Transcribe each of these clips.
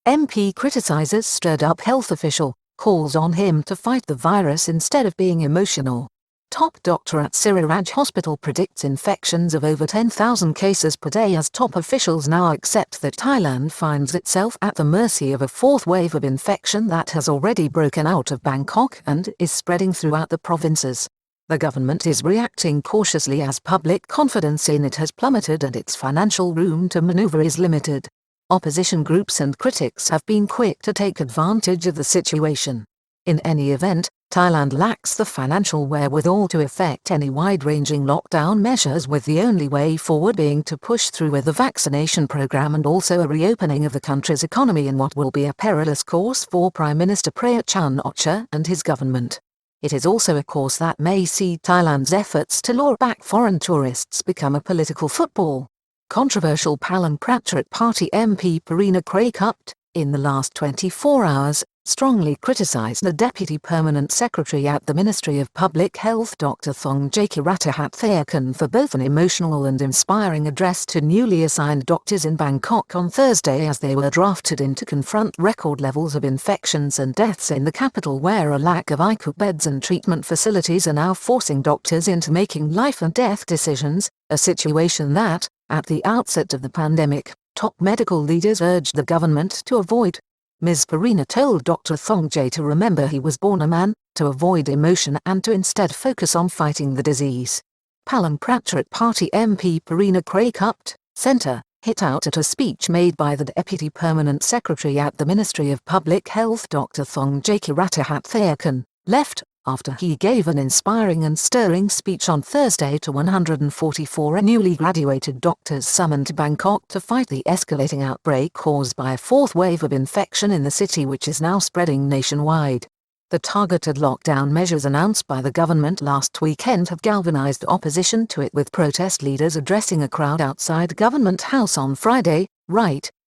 MP criticises stirred-up health official, calls on him to fight the virus instead of being emotional. Top doctor at Siriraj Hospital predicts infections of over 10,000 cases per day as top officials now accept that Thailand finds itself at the mercy of a fourth wave of infection that has already broken out of Bangkok and is spreading throughout the provinces. The government is reacting cautiously as public confidence in it has plummeted and its financial room to maneuver is limited. Opposition groups and critics have been quick to take advantage of the situation. In any event, Thailand lacks the financial wherewithal to effect any wide-ranging lockdown measures, with the only way forward being to push through with the vaccination program and also a reopening of the country's economy in what will be a perilous course for Prime Minister Prayut Chan ocha and his government. It is also a course that may see Thailand's efforts to lure back foreign tourists become a political football. Controversial Prayut Party MP Prayut Chan, in the last 24 hours, strongly criticised the Deputy Permanent Secretary at the Ministry of Public Health Dr. Thongchai Therakan for both an emotional and inspiring address to newly assigned doctors in Bangkok on Thursday as they were drafted in to confront record levels of infections and deaths in the capital, where a lack of ICU beds and treatment facilities are now forcing doctors into making life and death decisions, a situation that, at the outset of the pandemic, top medical leaders urged the government to avoid. Ms. Prayut told Dr. Thongchai to remember he was born a man, to avoid emotion and to instead focus on fighting the disease. Prayut Party MP Prayut Chan, Centre, hit out at a speech made by the Deputy Permanent Secretary at the Ministry of Public Health Dr. Thongchai Therakan, left, after he gave an inspiring and stirring speech on Thursday to 144 newly graduated doctors summoned to Bangkok to fight the escalating outbreak caused by a fourth wave of infection in the city, which is now spreading nationwide. The targeted lockdown measures announced by the government last weekend have galvanized opposition to it, with protest leaders addressing a crowd outside Government House on Friday,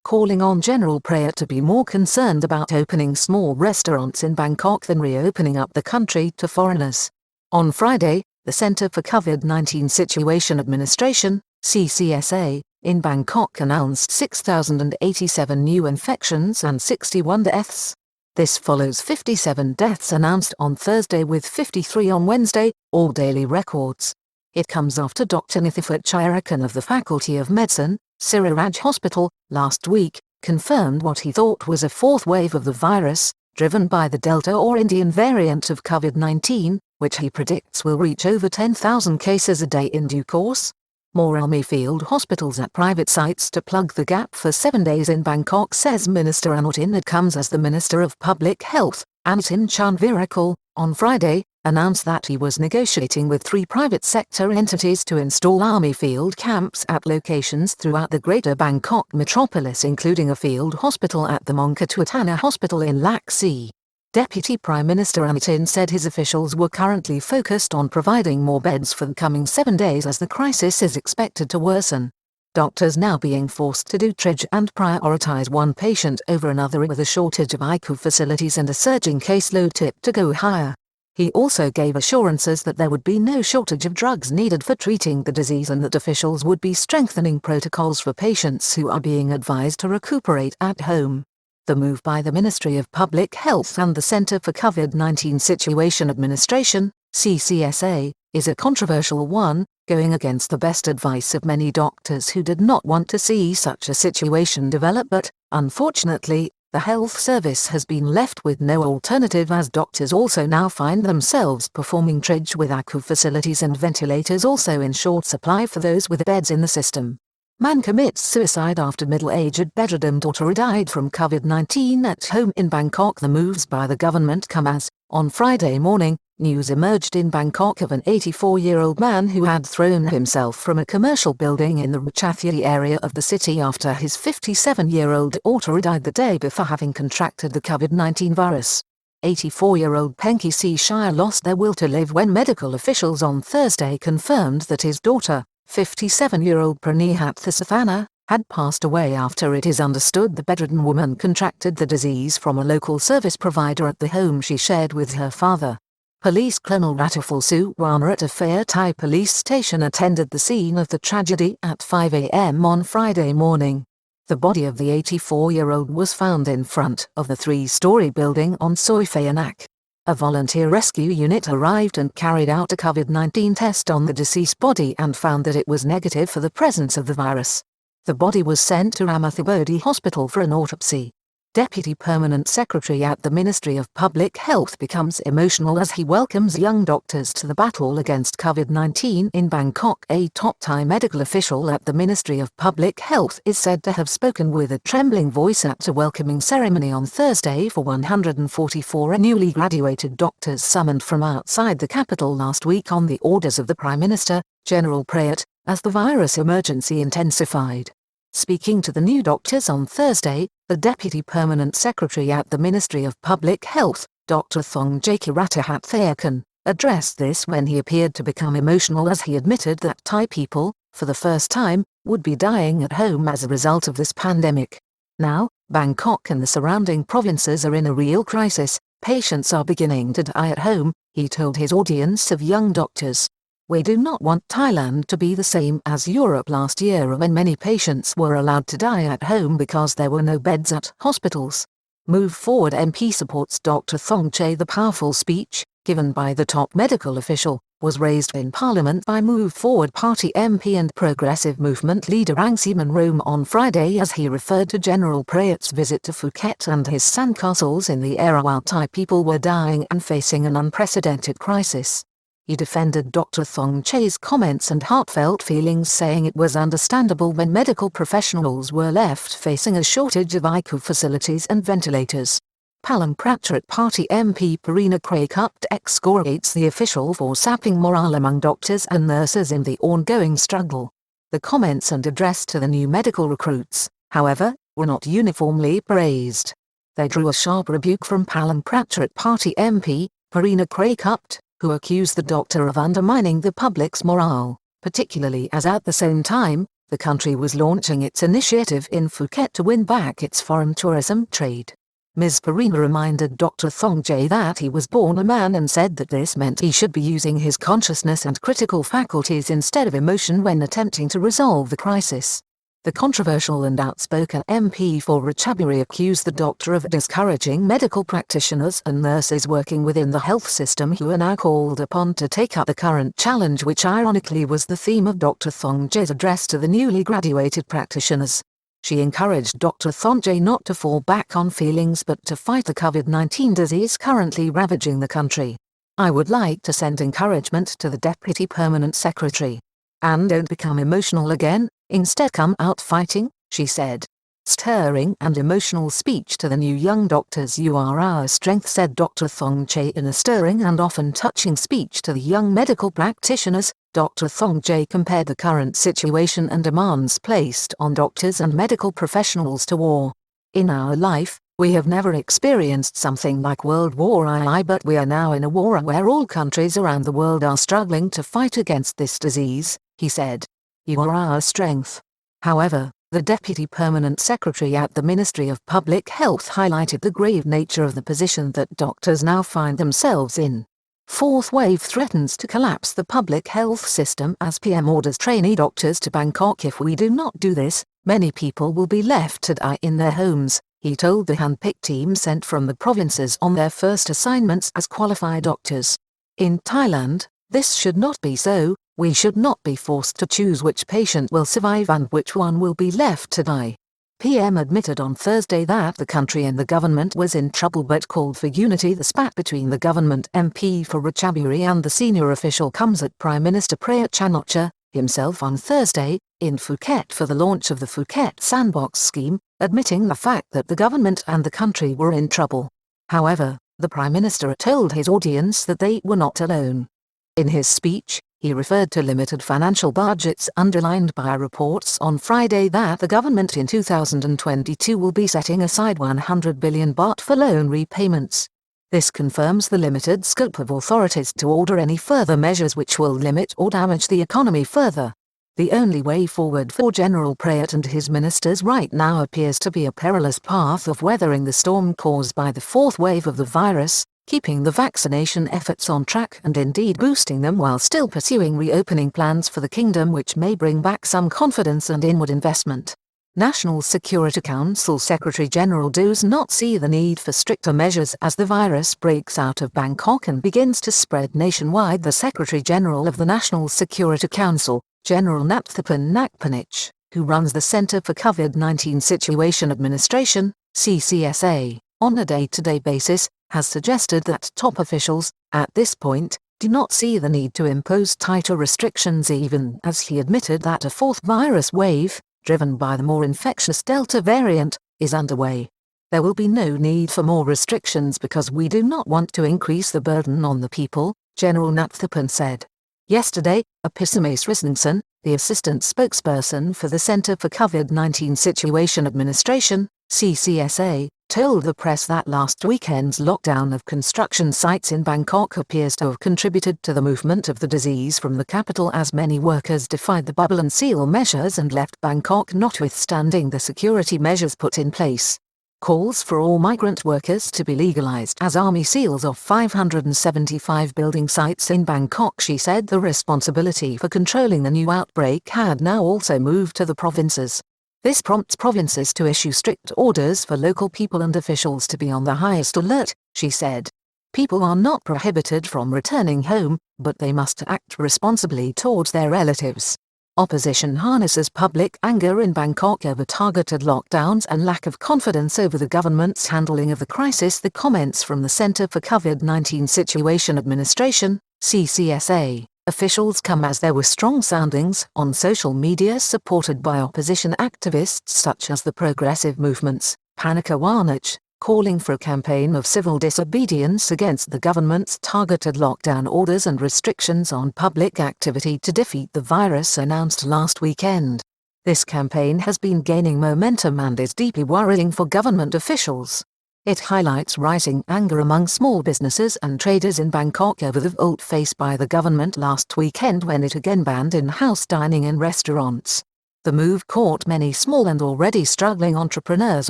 calling on General Prayut to be more concerned about opening small restaurants in Bangkok than reopening up the country to foreigners. On Friday, the Centre for COVID-19 Situation Administration, CCSA, in Bangkok announced 6,087 new infections and 61 deaths. This follows 57 deaths announced on Thursday with 53 on Wednesday, all daily records. It comes after Dr. Therakan of the Faculty of Medicine, Siriraj Hospital, last week, confirmed what he thought was a fourth wave of the virus, driven by the Delta or Indian variant of COVID-19, which he predicts will reach over 10,000 cases a day in due course. More army field hospitals at private sites to plug the gap for 7 days in Bangkok, says Minister Anutin. It comes as the Minister of Public Health, Anutin Chanvirakul, on Friday, announced that he was negotiating with 3 private sector entities to install army field camps at locations throughout the greater Bangkok metropolis, including a field hospital at the Mongkatuatana Hospital in Lak Se. Deputy Prime Minister Anutin said his officials were currently focused on providing more beds for the coming 7 days as the crisis is expected to worsen. Doctors now being forced to do triage and prioritize one patient over another, with a shortage of ICU facilities and a surging caseload tipped to go higher. He also gave assurances that there would be no shortage of drugs needed for treating the disease and that officials would be strengthening protocols for patients who are being advised to recuperate at home. The move by the Ministry of Public Health and the Centre for COVID-19 Situation Administration, CCSA, is a controversial one, going against the best advice of many doctors who did not want to see such a situation develop, but, unfortunately, the health service has been left with no alternative, as doctors also now find themselves performing triage with ICU facilities and ventilators also in short supply for those with beds in the system. Man commits suicide after middle-aged bedridden daughter died from COVID-19 at home in Bangkok. The moves by the government come as, on Friday morning, news emerged in Bangkok of an 84-year-old man who had thrown himself from a commercial building in the Ratchathani area of the city after his 57-year-old daughter died the day before having contracted the COVID-19 virus. 84-year-old Penki C. Shire lost their will to live when medical officials on Thursday confirmed that his daughter, 57-year-old Pranihat Thisathana, had passed away after it is understood the bedridden woman contracted the disease from a local service provider at the home she shared with her father. Police Colonel Rataful Suwana at a Phaya Thai police station attended the scene of the tragedy at 5 a.m. on Friday morning. The body of the 84-year-old was found in front of the 3-story building on Soi Phayanak. A volunteer rescue unit arrived and carried out a COVID-19 test on the deceased body and found that it was negative for the presence of the virus. The body was sent to Ramathibodi Hospital for an autopsy. Deputy Permanent Secretary at the Ministry of Public Health becomes emotional as he welcomes young doctors to the battle against COVID-19 in Bangkok. A top Thai medical official at the Ministry of Public Health is said to have spoken with a trembling voice at a welcoming ceremony on Thursday for 144 newly graduated doctors summoned from outside the capital last week on the orders of the Prime Minister, General Prayut, as the virus emergency intensified. Speaking to the new doctors on Thursday, the Deputy Permanent Secretary at the Ministry of Public Health, Dr. Thongchai Kirathahathayakan, addressed this when he appeared to become emotional as he admitted that Thai people, for the first time, would be dying at home as a result of this pandemic. Now, Bangkok and the surrounding provinces are in a real crisis. Patients are beginning to die at home, he told his audience of young doctors. We do not want Thailand to be the same as Europe last year when many patients were allowed to die at home because there were no beds at hospitals. Move Forward MP supports Dr. Thongchai. The powerful speech, given by the top medical official, was raised in Parliament by Move Forward Party MP and Progressive Movement leader Rangsiman Rome on Friday as he referred to General Prayut's visit to Phuket and his sandcastles in the era while Thai people were dying and facing an unprecedented crisis. He defended Dr. Thongchai's comments and heartfelt feelings, saying it was understandable when medical professionals were left facing a shortage of ICU facilities and ventilators. Prayut Party MP Perina Craikupt excoriates the official for sapping morale among doctors and nurses in the ongoing struggle. The comments and address to the new medical recruits, however, were not uniformly praised. They drew a sharp rebuke from Prayut Party MP, Perina Craikupt, who accused the doctor of undermining the public's morale, particularly as at the same time, the country was launching its initiative in Phuket to win back its foreign tourism trade. Ms. Perina reminded Dr. Thongchai that he was born a man and said that this meant he should be using his consciousness and critical faculties instead of emotion when attempting to resolve the crisis. The controversial and outspoken MP for Ratchaburi accused the doctor of discouraging medical practitioners and nurses working within the health system who are now called upon to take up the current challenge, which ironically was the theme of Dr. Thongchai's address to the newly graduated practitioners. She encouraged Dr. Thongchai not to fall back on feelings but to fight the COVID-19 disease currently ravaging the country. I would like to send encouragement to the Deputy Permanent Secretary. And don't become emotional again, instead come out fighting, she said. Stirring and emotional speech to the new young doctors. You are our strength, said Dr. Thongchai in a stirring and often touching speech to the young medical practitioners. Dr. Thongchai compared the current situation and demands placed on doctors and medical professionals to war. In our life, we have never experienced something like World War II, but we are now in a war where all countries around the world are struggling to fight against this disease, he said. You are our strength. However, the Deputy Permanent Secretary at the Ministry of Public Health highlighted the grave nature of the position that doctors now find themselves in. Fourth wave threatens to collapse the public health system as PM orders trainee doctors to Bangkok. If we do not do this, many people will be left to die in their homes, he told the hand-picked team sent from the provinces on their first assignments as qualified doctors. In Thailand, this should not be so. We should not be forced to choose which patient will survive and which one will be left to die. PM admitted on Thursday that the country and the government was in trouble but called for unity. The spat between the government MP for Ratchaburi and the senior official comes at Prime Minister Prayut Chan Ocha, himself on Thursday, in Phuket for the launch of the Phuket Sandbox scheme, admitting the fact that the government and the country were in trouble. However, the Prime Minister told his audience that they were not alone. In his speech, he referred to limited financial budgets underlined by reports on Friday that the government in 2022 will be setting aside 100 billion baht for loan repayments. This confirms the limited scope of authorities to order any further measures which will limit or damage the economy further. The only way forward for General Prayut and his ministers right now appears to be a perilous path of weathering the storm caused by the fourth wave of the virus, keeping the vaccination efforts on track and indeed boosting them while still pursuing reopening plans for the kingdom which may bring back some confidence and inward investment. National Security Council Secretary-General does not see the need for stricter measures as the virus breaks out of Bangkok and begins to spread nationwide. The Secretary-General of the National Security Council, General Napthapan Nakpanich, who runs the Centre for COVID-19 Situation Administration, CCSA, on a day-to-day basis, has suggested that top officials, at this point, do not see the need to impose tighter restrictions, even as he admitted that a fourth virus wave, driven by the more infectious Delta variant, is underway. There will be no need for more restrictions because we do not want to increase the burden on the people, General Napthapan said. Yesterday, Episemes Risningson, the assistant spokesperson for the Centre for COVID-19 Situation Administration, CCSA, told the press that last weekend's lockdown of construction sites in Bangkok appears to have contributed to the movement of the disease from the capital, as many workers defied the bubble and seal measures and left Bangkok notwithstanding the security measures put in place. Calls for all migrant workers to be legalized as army seals off 575 building sites in Bangkok. She said the responsibility for controlling the new outbreak had now also moved to the provinces. This prompts provinces to issue strict orders for local people and officials to be on the highest alert, she said. People are not prohibited from returning home, but they must act responsibly towards their relatives. Opposition harnesses public anger in Bangkok over targeted lockdowns and lack of confidence over the government's handling of the crisis. The comments from the Centre for COVID-19 Situation Administration, CCSA, officials come as there were strong soundings on social media supported by opposition activists such as the progressive movements, Panika Warnich, calling for a campaign of civil disobedience against the government's targeted lockdown orders and restrictions on public activity to defeat the virus announced last weekend. This campaign has been gaining momentum and is deeply worrying for government officials. It highlights rising anger among small businesses and traders in Bangkok over the vote faced by the government last weekend when it again banned in-house dining in restaurants. The move caught many small and already struggling entrepreneurs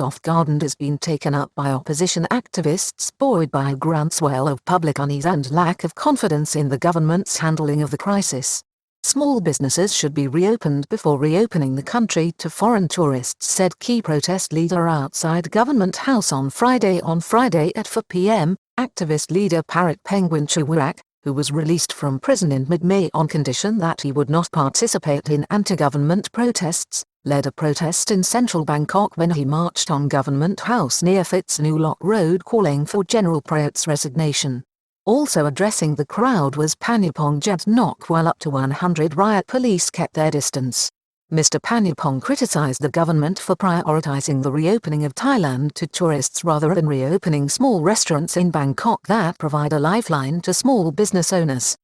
off guard and has been taken up by opposition activists buoyed by a groundswell of public unease and lack of confidence in the government's handling of the crisis. Small businesses should be reopened before reopening the country to foreign tourists, said key protest leader outside Government House on Friday at 4 p.m., activist leader Parit Pengwinchuwarak, who was released from prison in mid-May on condition that he would not participate in anti-government protests, led a protest in central Bangkok when he marched on Government House near Fitznulock Road calling for General Prayut's resignation. Also addressing the crowd was Panipong Jadnok, while up to 100 riot police kept their distance. Mr. Panipong criticized the government for prioritizing the reopening of Thailand to tourists rather than reopening small restaurants in Bangkok that provide a lifeline to small business owners.